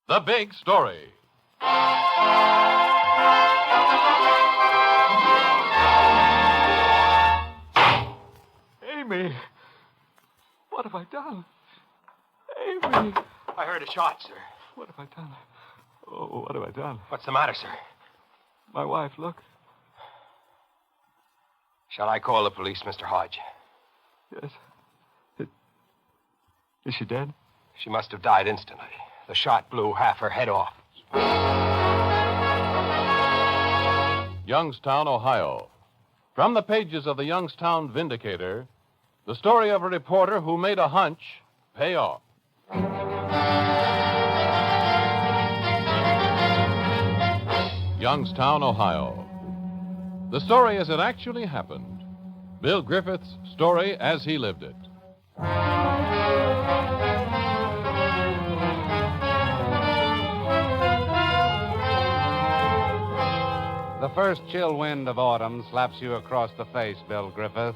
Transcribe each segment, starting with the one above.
The Big Story. Amy! What have I done? Amy! I heard a shot, sir. What have I done? Oh, what have I done? What's the matter, sir? My wife, look. Shall I call the police, Mr. Hodge? Yes. Is she dead? She must have died instantly. The shot blew half her head off. Youngstown, Ohio. From the pages of the Youngstown Vindicator, the story of a reporter who made a hunch pay off. Youngstown, Ohio. The story as it actually happened. Bill Griffith's story as he lived it. The first chill wind of autumn slaps you across the face, Bill Griffith,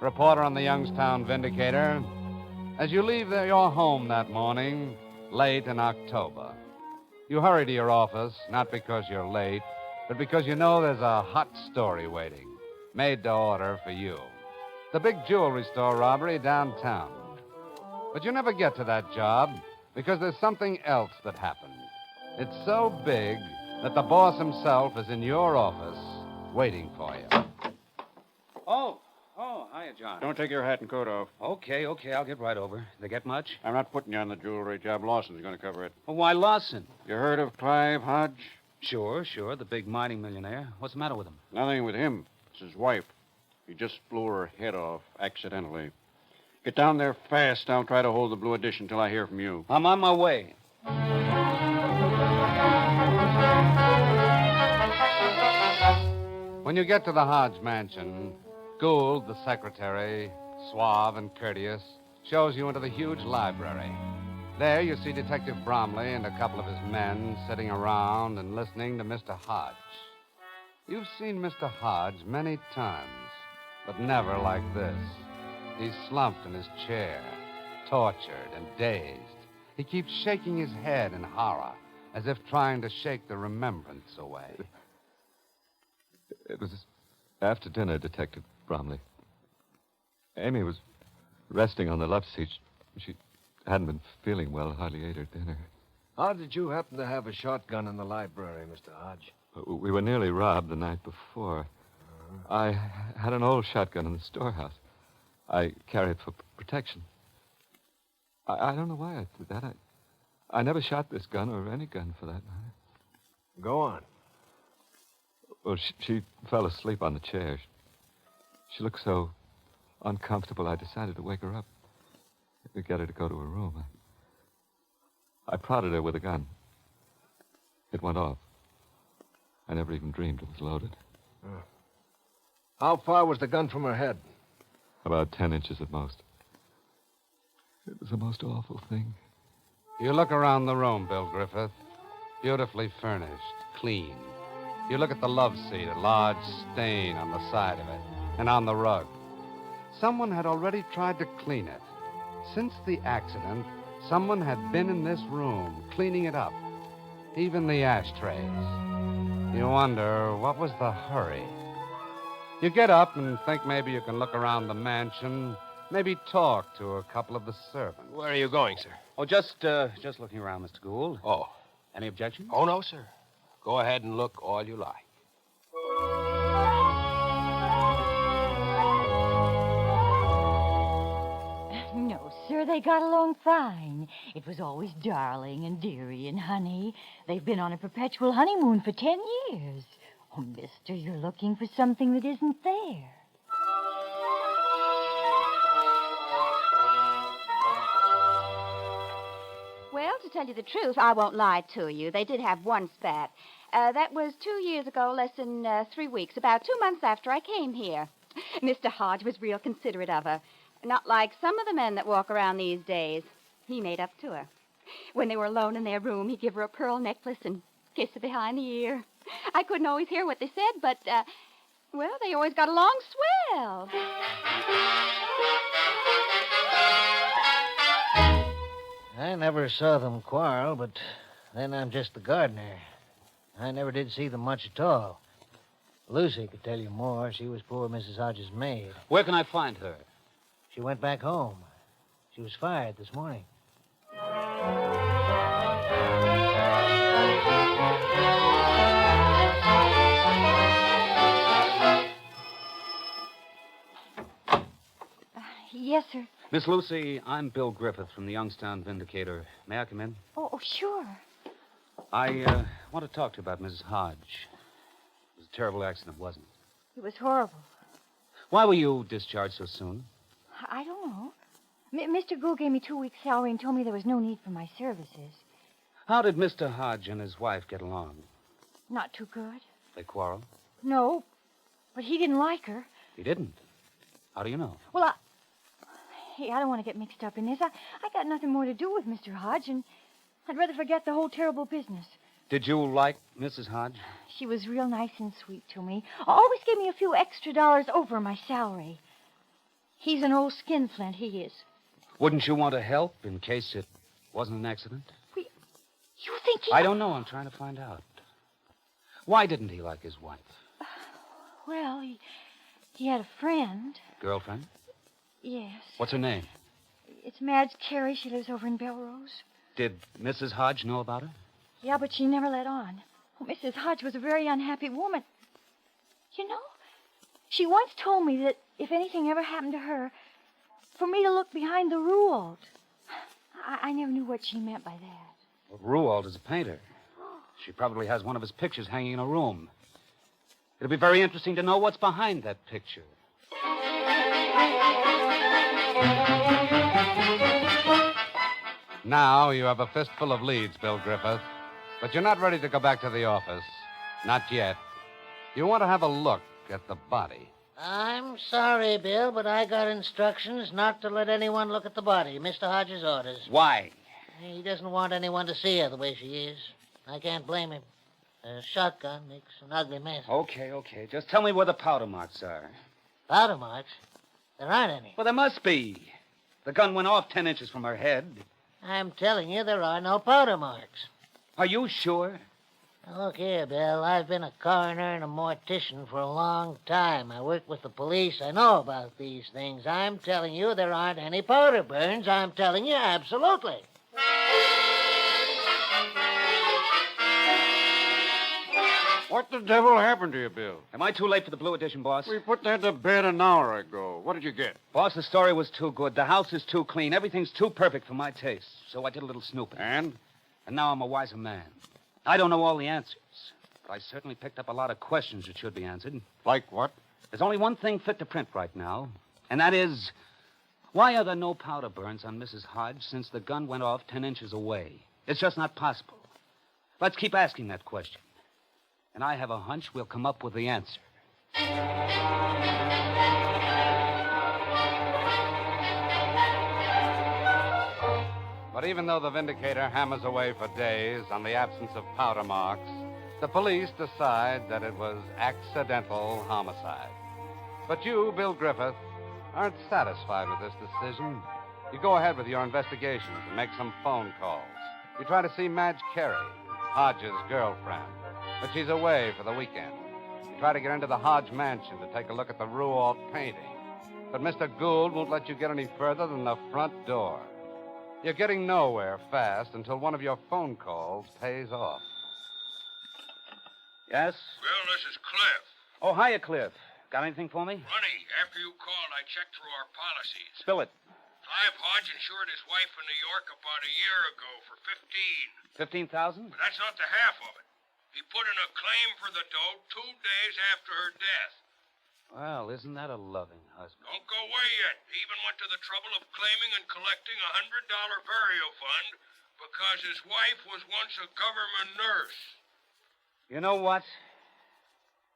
reporter on the Youngstown Vindicator, as you leave your home that morning, late in October. You hurry to your office, not because you're late, but because you know there's a hot story waiting, made to order for you. The big jewelry store robbery downtown. But you never get to that job because there's something else that happened. It's so big that the boss himself is in your office waiting for you. Oh, hiya, John. Don't take your hat and coat off. Okay, I'll get right over. They get much? I'm not putting you on the jewelry job. Lawson's going to cover it. Well, why Lawson? You heard of Clive Hodge? Sure, the big mining millionaire. What's the matter with him? Nothing with him. It's his wife. He just blew her head off accidentally. Get down there fast. I'll try to hold the Blue Edition till I hear from you. I'm on my way. When you get to the Hodge mansion, Gould, the secretary, suave and courteous, shows you into the huge library. There you see Detective Bromley and a couple of his men sitting around and listening to Mr. Hodge. You've seen Mr. Hodge many times, but never like this. He's slumped in his chair, tortured and dazed. He keeps shaking his head in horror, as if trying to shake the remembrance away. It was after dinner, Detective Bromley. Amy was resting on the love seat. She hadn't been feeling well, hardly ate her dinner. How did you happen to have a shotgun in the library, Mr. Hodge? We were nearly robbed the night before. I had an old shotgun in the storehouse. I carry it for protection. I don't know why I did that. I never shot this gun or any gun for that matter. Go on. Well, she fell asleep on the chair. She looked so uncomfortable, I decided to wake her up. To get her to go to her room. I prodded her with a gun. It went off. I never even dreamed it was loaded. How far was the gun from her head? About 10 inches at most. It was the most awful thing. You look around the room, Bill Griffith. Beautifully furnished, clean. You look at the love seat, a large stain on the side of it, and on the rug. Someone had already tried to clean it. Since the accident, someone had been in this room, cleaning it up. Even the ashtrays. You wonder, what was the hurry? You get up and think maybe you can look around the mansion, maybe talk to a couple of the servants. Where are you going, sir? Oh, just looking around, Mr. Gould. Oh. Any objections? Oh, no, sir. Go ahead and look all you like. No, sir, they got along fine. It was always darling and dearie and honey. They've been on a perpetual honeymoon for 10 years. Oh, mister, you're looking for something that isn't there. Well, to tell you the truth, I won't lie to you. They did have one spat. That was 2 years ago, less than 3 weeks, about 2 months after I came here. Mr. Hodge was real considerate of her. Not like some of the men that walk around these days. He made up to her. When they were alone in their room, he'd give her a pearl necklace and kiss her behind the ear. I couldn't always hear what they said, but, well, they always got along swell. I never saw them quarrel, but Then I'm just the gardener. I never did see them much at all. Lucy could tell you more. She was poor Mrs. Hodges' maid. Where can I find her? She went back home. She was fired this morning. Yes, sir. Miss Lucy, I'm Bill Griffith from the Youngstown Vindicator. May I come in? Oh, sure. I want to talk to you about Mrs. Hodge. It was a terrible accident, wasn't it? It was horrible. Why were you discharged so soon? I don't know. Mr. Gould gave me 2 weeks' salary and told me there was no need for my services. How did Mr. Hodge and his wife get along? Not too good. They quarrel? No, but he didn't like her. He didn't. How do you know? Well, Hey, I don't want to get mixed up in this. I got nothing more to do with Mr. Hodge, and I'd rather forget the whole terrible business. Did you like Mrs. Hodge? She was real nice and sweet to me. Always gave me a few extra dollars over my salary. He's an old skinflint, he is. Wouldn't you want to help in case it wasn't an accident? You think he... I don't know. I'm trying to find out. Why didn't he like his wife? Well, he had a friend. Girlfriend? Yes. What's her name? It's Madge Carey. She lives over in Belrose. Did Mrs. Hodge know about her? Yeah, but she never let on. Oh, Mrs. Hodge was a very unhappy woman. You know, she once told me that if anything ever happened to her, for me to look behind the Ruald. I never knew what she meant by that. Well, Ruald is a painter. She probably has one of his pictures hanging in a room. It'll be very interesting to know what's behind that picture. Now you have a fistful of leads, Bill Griffith. But you're not ready to go back to the office. Not yet. You want to have a look at the body. I'm sorry, Bill, but I got instructions not to let anyone look at the body. Mr. Hodges' orders. Why? He doesn't want anyone to see her the way she is. I can't blame him. A shotgun makes an ugly mess. Okay. Just tell me where the powder marks are. Powder marks? There aren't any. Well, there must be. The gun went off 10 inches from her head. I'm telling you, there are no powder marks. Are you sure? Now, look here, Bill. I've been a coroner and a mortician for a long time. I work with the police. I know about these things. I'm telling you, there aren't any powder burns. I'm telling you, absolutely. What the devil happened to you, Bill? Am I too late for the Blue Edition, boss? We put that to bed an hour ago. What did you get? Boss, the story was too good. The house is too clean. Everything's too perfect for my taste. So I did a little snooping. And? And now I'm a wiser man. I don't know all the answers, but I certainly picked up a lot of questions that should be answered. Like what? There's only one thing fit to print right now, and that is, why are there no powder burns on Mrs. Hodge since the gun went off 10 inches away? It's just not possible. Let's keep asking that question. And I have a hunch we'll come up with the answer. But even though the Vindicator hammers away for days on the absence of powder marks, the police decide that it was accidental homicide. But you, Bill Griffith, aren't satisfied with this decision. You go ahead with your investigations and make some phone calls. You try to see Madge Carey, Hodge's girlfriend, but she's away for the weekend. You try to get into the Hodge mansion to take a look at the Ruald painting, but Mr. Gould won't let you get any further than the front door. You're getting nowhere fast until one of your phone calls pays off. Yes? Bill, this is Cliff. Oh, hiya, Cliff. Got anything for me? Honey, after you called, I checked through our policies. Spill it. Clive Hodge insured his wife in New York about a year ago for $15,000. 15,000? But that's not the half of it. He put in a claim for the dough 2 days after her death. Well, isn't that a loving husband? Don't go away yet. He even went to the trouble of claiming and collecting a $100 burial fund because his wife was once a government nurse. You know what?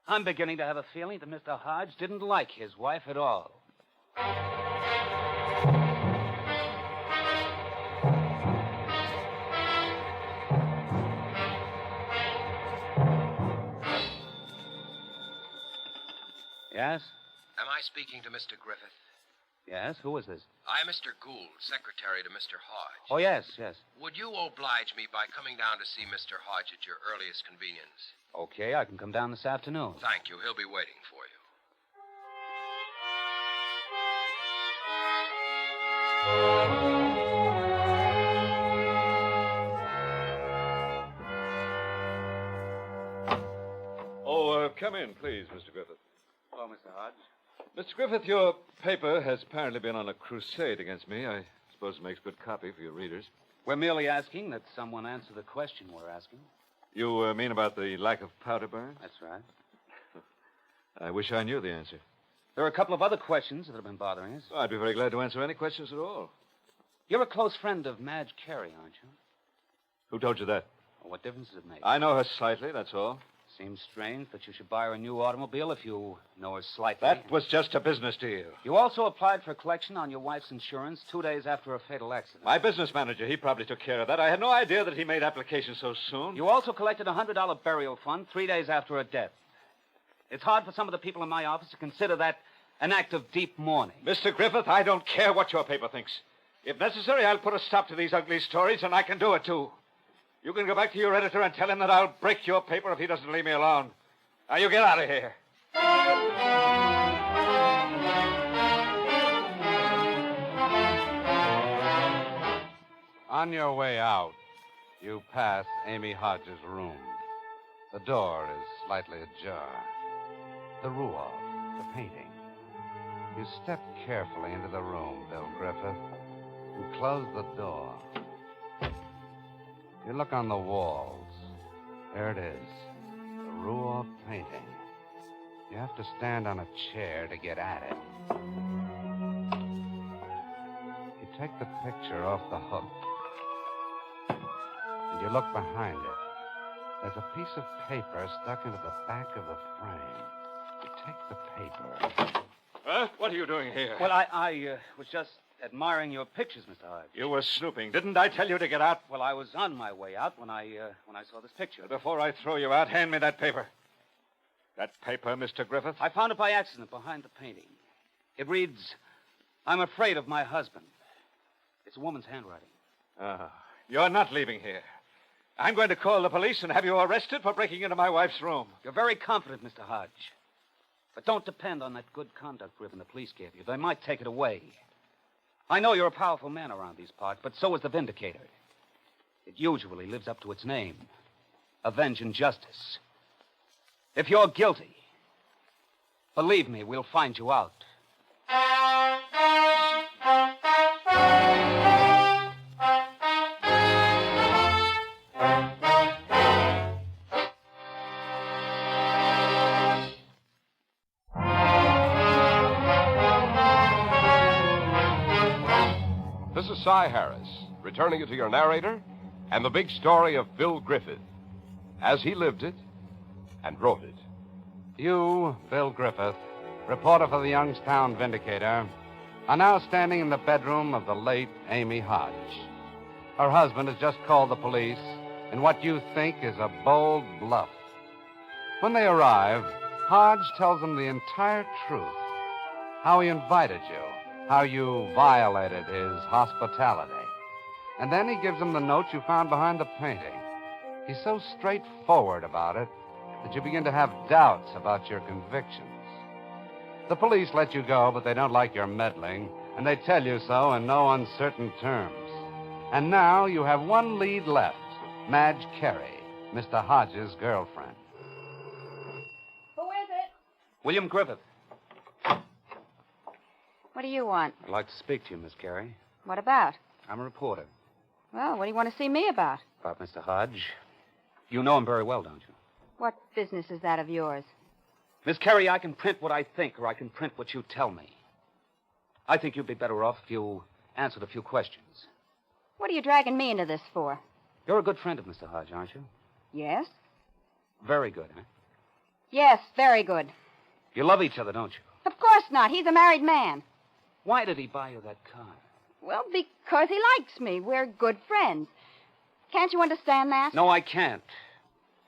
I'm beginning to have a feeling that Mr. Hodge didn't like his wife at all. Yes? Am I speaking to Mr. Griffith? Yes, who is this? I'm Mr. Gould, secretary to Mr. Hodge. Oh, yes. Would you oblige me by coming down to see Mr. Hodge at your earliest convenience? Okay, I can come down this afternoon. Thank you. He'll be waiting for you. Come in, please, Mr. Griffith. Hello, Mr. Hodge. Mr. Griffith, your paper has apparently been on a crusade against me. I suppose it makes good copy for your readers. We're merely asking that someone answer the question we're asking. You mean about the lack of powder burns? That's right. I wish I knew the answer. There are a couple of other questions that have been bothering us. I'd be very glad to answer any questions at all. You're a close friend of Madge Carey, aren't you? Who told you that? Well, what difference does it make? I know her slightly, that's all. Seems strange that you should buy her a new automobile if you know her slightly. That was just a business deal. You also applied for a collection on your wife's insurance 2 days after a fatal accident. My business manager, he probably took care of that. I had no idea that he made application so soon. You also collected a $100 burial fund 3 days after her death. It's hard for some of the people in my office to consider that an act of deep mourning. Mr. Griffith, I don't care what your paper thinks. If necessary, I'll put a stop to these ugly stories, and I can do it, too. You can go back to your editor and tell him that I'll break your paper if he doesn't leave me alone. Now, you get out of here. On your way out, you pass Amy Hodge's room. The door is slightly ajar. The rual, the painting. You step carefully into the room, Bill Griffith, and close the door. You look on the walls. There it is, the rual painting. You have to stand on a chair to get at it. You take the picture off the hook, and you look behind it. There's a piece of paper stuck into the back of the frame. You take the paper. What are you doing here? Well, I was just admiring your pictures, Mr. Hodge. You were snooping. Didn't I tell you to get out? Well, I was on my way out when I saw this picture. Before I throw you out, hand me that paper. That paper, Mr. Griffith? I found it by accident behind the painting. It reads, "I'm afraid of my husband." It's a woman's handwriting. You're not leaving here. I'm going to call the police and have you arrested for breaking into my wife's room. You're very confident, Mr. Hodge. But don't depend on that good conduct ribbon the police gave you. They might take it away. I know you're a powerful man around these parts, but so is the Vindicator. It usually lives up to its name, avenging justice. If you're guilty, believe me, we'll find you out. This is Cy Harris, returning it to your narrator and the big story of Bill Griffith, as he lived it and wrote it. You, Bill Griffith, reporter for the Youngstown Vindicator, are now standing in the bedroom of the late Amy Hodge. Her husband has just called the police in what you think is a bold bluff. When they arrive, Hodge tells them the entire truth. How he invited you, how you violated his hospitality. And then he gives them the note you found behind the painting. He's so straightforward about it that you begin to have doubts about your convictions. The police let you go, but they don't like your meddling, and they tell you so in no uncertain terms. And now you have one lead left, Madge Carey, Mr. Hodge's girlfriend. Who is it? William Griffith. What do you want? I'd like to speak to you, Miss Carey. What about? I'm a reporter. Well, what do you want to see me about? About Mr. Hodge. You know him very well, don't you? What business is that of yours? Miss Carey, I can print what I think, or I can print what you tell me. I think you'd be better off if you answered a few questions. What are you dragging me into this for? You're a good friend of Mr. Hodge, aren't you? Yes? Very good, huh? Yes, very good. You love each other, don't you? Of course not. He's a married man. Why did he buy you that car? Well, because he likes me. We're good friends. Can't you understand that? No, I can't.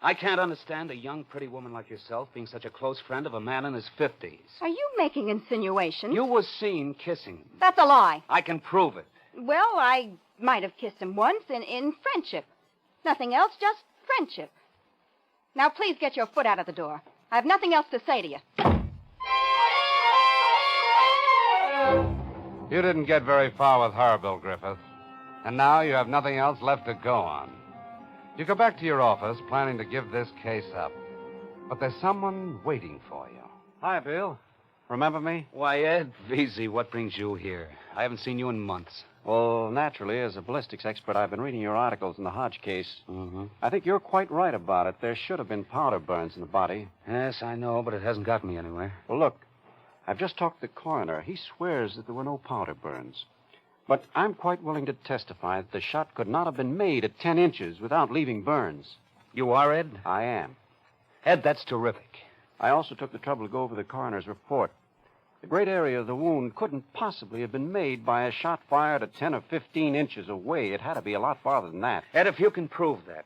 I can't understand a young, pretty woman like yourself being such a close friend of a man in his 50s. Are you making insinuations? You were seen kissing. That's a lie. I can prove it. Well, I might have kissed him once in friendship. Nothing else, just friendship. Now, please get your foot out of the door. I have nothing else to say to you. You didn't get very far with her, Bill Griffith. And now you have nothing else left to go on. You go back to your office planning to give this case up. But there's someone waiting for you. Hi, Bill. Remember me? Why, Ed Veazey, what brings you here? I haven't seen you in months. Well, naturally, as a ballistics expert, I've been reading your articles in the Hodge case. Mm-hmm. I think you're quite right about it. There should have been powder burns in the body. Yes, I know, but it hasn't got me anywhere. Well, look, I've just talked to the coroner. He swears that there were no powder burns. But I'm quite willing to testify that the shot could not have been made at 10 inches without leaving burns. You are, Ed? I am. Ed, that's terrific. I also took the trouble to go over the coroner's report. The great area of the wound couldn't possibly have been made by a shot fired at 10 or 15 inches away. It had to be a lot farther than that. Ed, if you can prove that,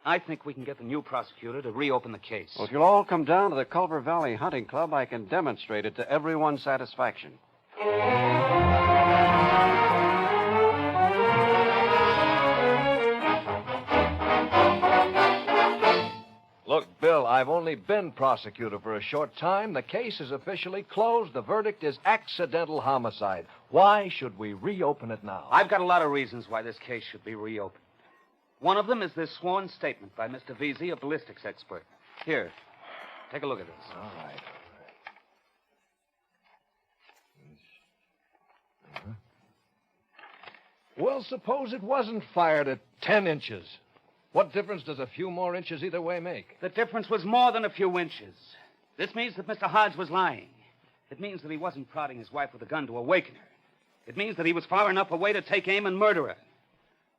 I think we can get the new prosecutor to reopen the case. Well, if you'll all come down to the Culver Valley Hunting Club, I can demonstrate it to everyone's satisfaction. Look, Bill, I've only been prosecutor for a short time. The case is officially closed. The verdict is accidental homicide. Why should we reopen it now? I've got a lot of reasons why this case should be reopened. One of them is this sworn statement by Mr. Veazey, a ballistics expert. Here, take a look at this. All right. Well, suppose it wasn't fired at 10 inches. What difference does a few more inches either way make? The difference was more than a few inches. This means that Mr. Hodge was lying. It means that he wasn't prodding his wife with a gun to awaken her. It means that he was far enough away to take aim and murder her.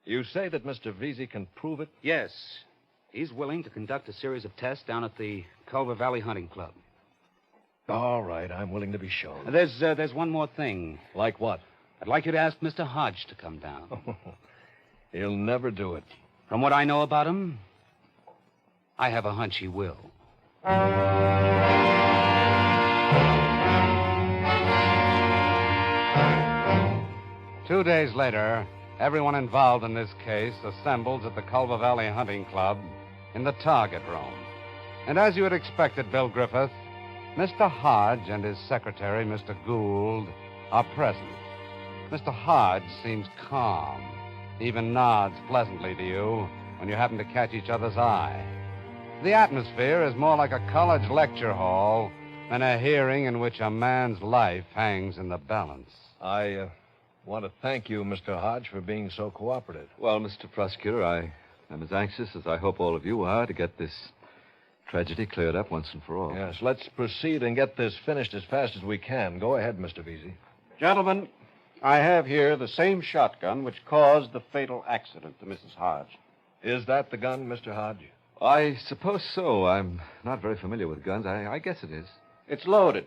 You say that Mr. Veazey can prove it? Yes. He's willing to conduct a series of tests down at the Culver Valley Hunting Club. All right, I'm willing to be shown. There's one more thing. Like what? I'd like you to ask Mr. Hodge to come down. He'll never do it. From what I know about him, I have a hunch he will. 2 days later, everyone involved in this case assembles at the Culver Valley Hunting Club in the target room. And as you had expected, Bill Griffith, Mr. Hodge and his secretary, Mr. Gould, are present. Mr. Hodge seems calm, even nods pleasantly to you when you happen to catch each other's eye. The atmosphere is more like a college lecture hall than a hearing in which a man's life hangs in the balance. I want to thank you, Mr. Hodge, for being so cooperative. Well, Mr. Prosecutor, I am as anxious as I hope all of you are to get this tragedy cleared up once and for all. Yes, let's proceed and get this finished as fast as we can. Go ahead, Mr. Veazey. Gentlemen, I have here the same shotgun which caused the fatal accident to Mrs. Hodge. Is that the gun, Mr. Hodge? I suppose so. I'm not very familiar with guns. I guess it is. It's loaded.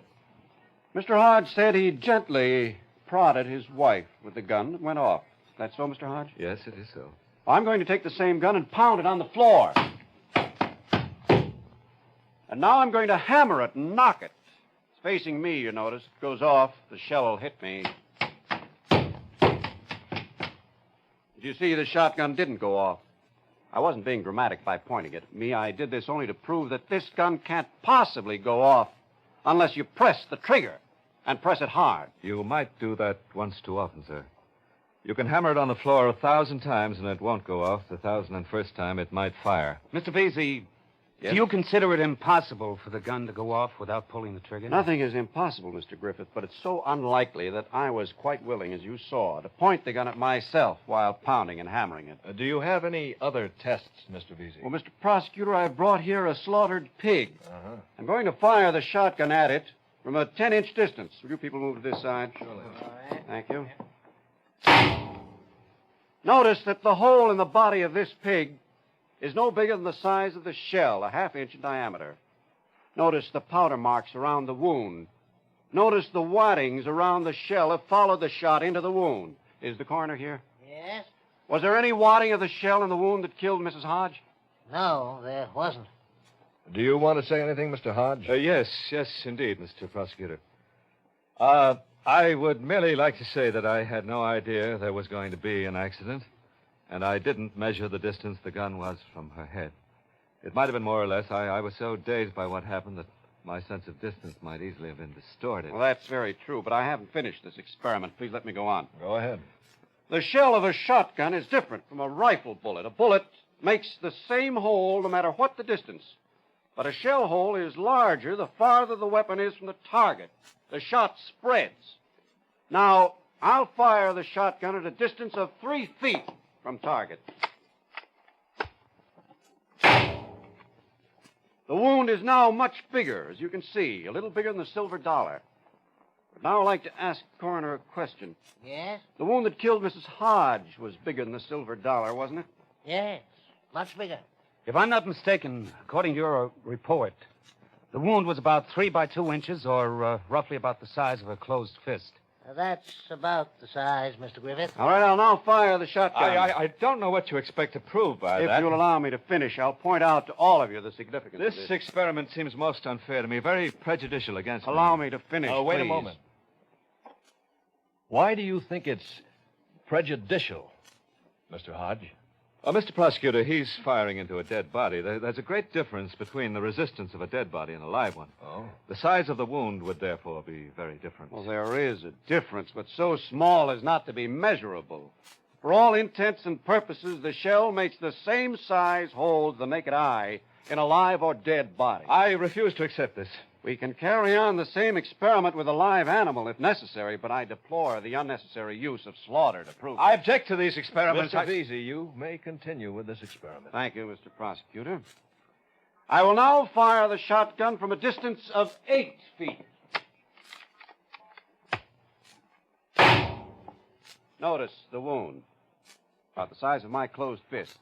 Mr. Hodge said he gently prodded his wife with the gun that went off. That so, Mr. Hodge? Yes, it is so. I'm going to take the same gun and pound it on the floor. And now I'm going to hammer it and knock it. It's facing me, you notice. It goes off. The shell will hit me. Did you see the shotgun didn't go off? I wasn't being dramatic by pointing it at me. I did this only to prove that this gun can't possibly go off unless you press the trigger and press it hard. You might do that once too often, sir. You can hammer it on the floor 1,000 times and it won't go off. The 1,001st time it might fire. Mr. Veazey, Yes? do you consider it impossible for the gun to go off without pulling the trigger? Nothing is impossible, Mr. Griffith, but it's so unlikely that I was quite willing, as you saw, to point the gun at myself while pounding and hammering it. Do you have any other tests, Mr. Veazey? Well, Mr. Prosecutor, I've brought here a slaughtered pig. Uh-huh. I'm going to fire the shotgun at it from a 10-inch distance. Will you people move to this side? Surely. Thank you. Notice that the hole in the body of this pig is no bigger than the size of the shell, a half-inch in diameter. Notice the powder marks around the wound. Notice the waddings around the shell have followed the shot into the wound. Is the coroner here? Yes? Was there any wadding of the shell in the wound that killed Mrs. Hodge? No, there wasn't. Do you want to say anything, Mr. Hodge? Yes, indeed, Mr. Prosecutor. I would merely like to say that I had no idea there was going to be an accident, and I didn't measure the distance the gun was from her head. It might have been more or less. I was so dazed by what happened that my sense of distance might easily have been distorted. Well, that's very true, but I haven't finished this experiment. Please let me go on. Go ahead. The shell of a shotgun is different from a rifle bullet. A bullet makes the same hole no matter what the distance. But a shell hole is larger the farther the weapon is from the target. The shot spreads. Now, I'll fire the shotgun at a distance of 3 feet from target. The wound is now much bigger, as you can see, a little bigger than the silver dollar. But now I'd like to ask the coroner a question. Yes? The wound that killed Mrs. Hodge was bigger than the silver dollar, wasn't it? Yes, much bigger. If I'm not mistaken, according to your report, the wound was about 3 by 2 inches, or roughly about the size of a closed fist. That's about the size, Mr. Griffith. All right, I'll now fire the shotgun. I don't know what you expect to prove by that. If you'll allow me to finish, I'll point out to all of you the significance of This experiment seems most unfair to me, very prejudicial against me. Allow me to finish, Oh, wait a please. moment. Why do you think it's prejudicial, Mr. Hodge? Mr. Prosecutor, he's firing into a dead body. There's a great difference between the resistance of a dead body and a live one. Oh. The size of the wound would therefore be very different. Well, there is a difference, but so small as not to be measurable. For all intents and purposes, the shell makes the same size hole to the naked eye in a live or dead body. I refuse to accept this. We can carry on the same experiment with a live animal if necessary, but I deplore the unnecessary use of slaughter to prove it. I object to these experiments. Mr. Vesey, you may continue with this experiment. Thank you, Mr. Prosecutor. I will now fire the shotgun from a distance of 8 feet. Notice the wound. About the size of my closed fist.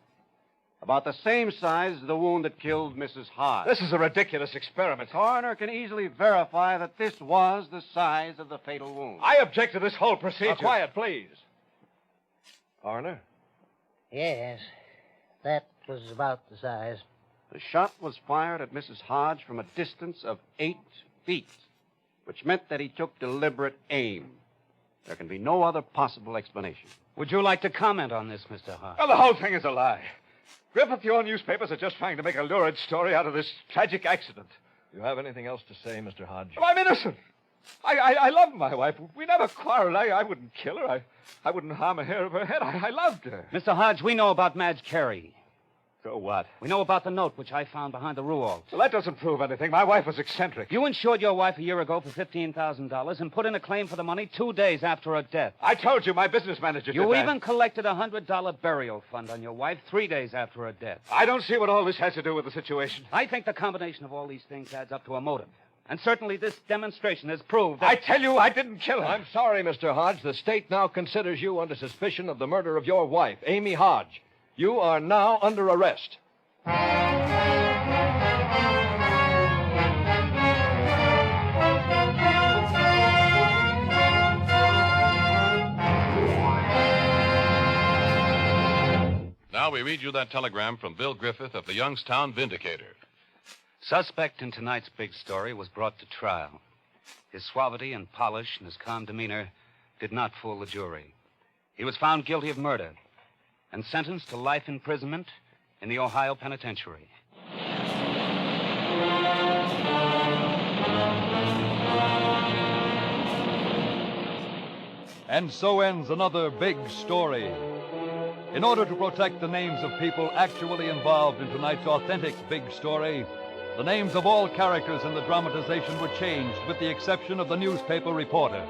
About the same size as the wound that killed Mrs. Hodge. This is a ridiculous experiment. The coroner can easily verify that this was the size of the fatal wound. I object to this whole procedure. Now, quiet, please. Coroner? Yes, that was about the size. The shot was fired at Mrs. Hodge from a distance of 8 feet, which meant that he took deliberate aim. There can be no other possible explanation. Would you like to comment on this, Mr. Hodge? Well, the whole thing is a lie. Griffith, your newspapers are just trying to make a lurid story out of this tragic accident. Do you have anything else to say, Mr. Hodge? Well, I'm innocent. I love my wife. We never quarreled. I wouldn't kill her. I wouldn't harm a hair of her head. I loved her. Mr. Hodge, we know about Madge Carey. So what? We know about the note which I found behind the Ruals. Well, that doesn't prove anything. My wife was eccentric. You insured your wife a year ago for $15,000 and put in a claim for the money 2 days after her death. I told you my business manager did You that. even collected a $100 burial fund on your wife 3 days after her death. I don't see what all this has to do with the situation. I think the combination of all these things adds up to a motive. And certainly this demonstration has proved that... I tell you, I didn't kill her. I'm sorry, Mr. Hodge. The state now considers you under suspicion of the murder of your wife, Amy Hodge. You are now under arrest. Now we read you that telegram from Bill Griffith of the Youngstown Vindicator. Suspect in tonight's big story was brought to trial. His suavity and polish and his calm demeanor did not fool the jury. He was found guilty of murder and sentenced to life imprisonment in the Ohio Penitentiary. And so ends another big story. In order to protect the names of people actually involved in tonight's authentic big story, the names of all characters in the dramatization were changed, with the exception of the newspaper reporter.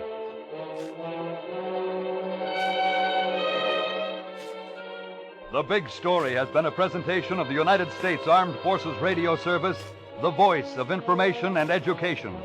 The Big Story has been a presentation of the United States Armed Forces Radio Service, the voice of information and education.